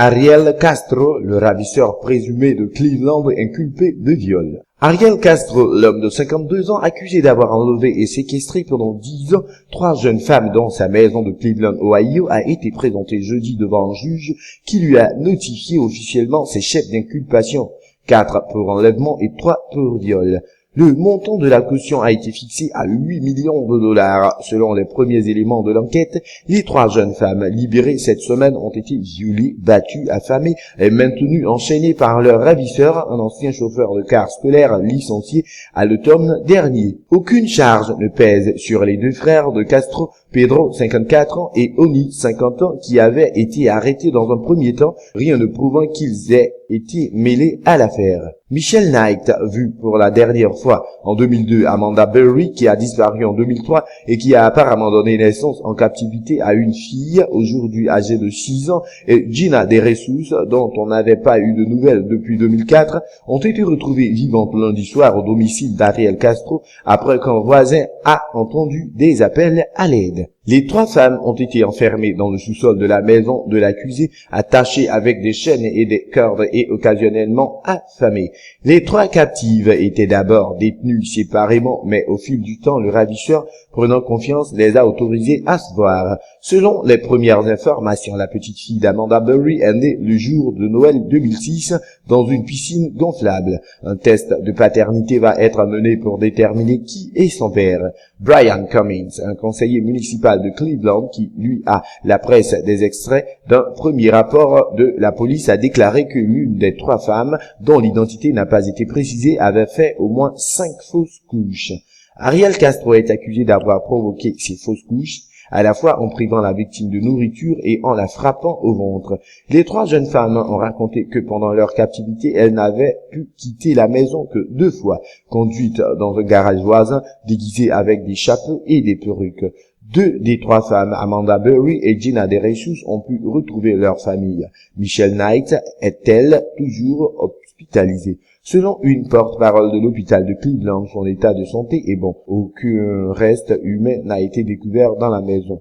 Ariel Castro, le ravisseur présumé de Cleveland, inculpé de viol. Ariel Castro, l'homme de 52 ans, accusé d'avoir enlevé et séquestré pendant 10 ans 3 jeunes femmes dans sa maison de Cleveland, Ohio, a été présenté jeudi devant un juge qui lui a notifié officiellement ses chefs d'inculpation, 4 pour enlèvement et 3 pour viol. Le montant de la caution a été fixé à 8 millions de dollars. Selon les premiers éléments de l'enquête, les 3 jeunes femmes libérées cette semaine ont été violées, battues, affamées et maintenues enchaînées par leur ravisseur, un ancien chauffeur de car scolaire licencié à l'automne dernier. Aucune charge ne pèse sur les 2 frères de Castro, Pedro, 54 ans, et Oni, 50 ans, qui avaient été arrêtés dans un premier temps, rien ne prouvant qu'ils aient été mêlés à l'affaire. Michelle Knight, vue pour la dernière fois en 2002, Amanda Berry, qui a disparu en 2003 et qui a apparemment donné naissance en captivité à une fille, aujourd'hui âgée de 6 ans, et Gina De Jesus, dont on n'avait pas eu de nouvelles depuis 2004, ont été retrouvées vivantes lundi soir au domicile d'Ariel Castro après qu'un voisin a entendu des appels à l'aide. Les 3 femmes ont été enfermées dans le sous-sol de la maison de l'accusé, attachées avec des chaînes et des cordes et occasionnellement affamées. Les 3 captives étaient d'abord détenues séparément, mais au fil du temps, le ravisseur, prenant confiance, les a autorisées à se voir. Selon les premières informations, la petite fille d'Amanda Berry est née le jour de Noël 2006 dans une piscine gonflable. Un test de paternité va être mené pour déterminer qui est son père. Brian Cummings, un conseiller municipal de Cleveland qui, lui, a la presse des extraits d'un premier rapport de la police, a déclaré que l'une des 3 femmes, dont l'identité n'a pas été précisée, avait fait au moins 5 fausses couches. Ariel Castro est accusé d'avoir provoqué ces fausses couches, à la fois en privant la victime de nourriture et en la frappant au ventre. Les 3 jeunes femmes ont raconté que pendant leur captivité, elles n'avaient pu quitter la maison que 2 fois, conduites dans un garage voisin, déguisées avec des chapeaux et des perruques. 2 des 3 femmes, Amanda Berry et Gina De Jesus, ont pu retrouver leur famille. Michelle Knight est-elle toujours hospitalisée? Selon une porte-parole de l'hôpital de Cleveland, son état de santé est bon. Aucun reste humain n'a été découvert dans la maison.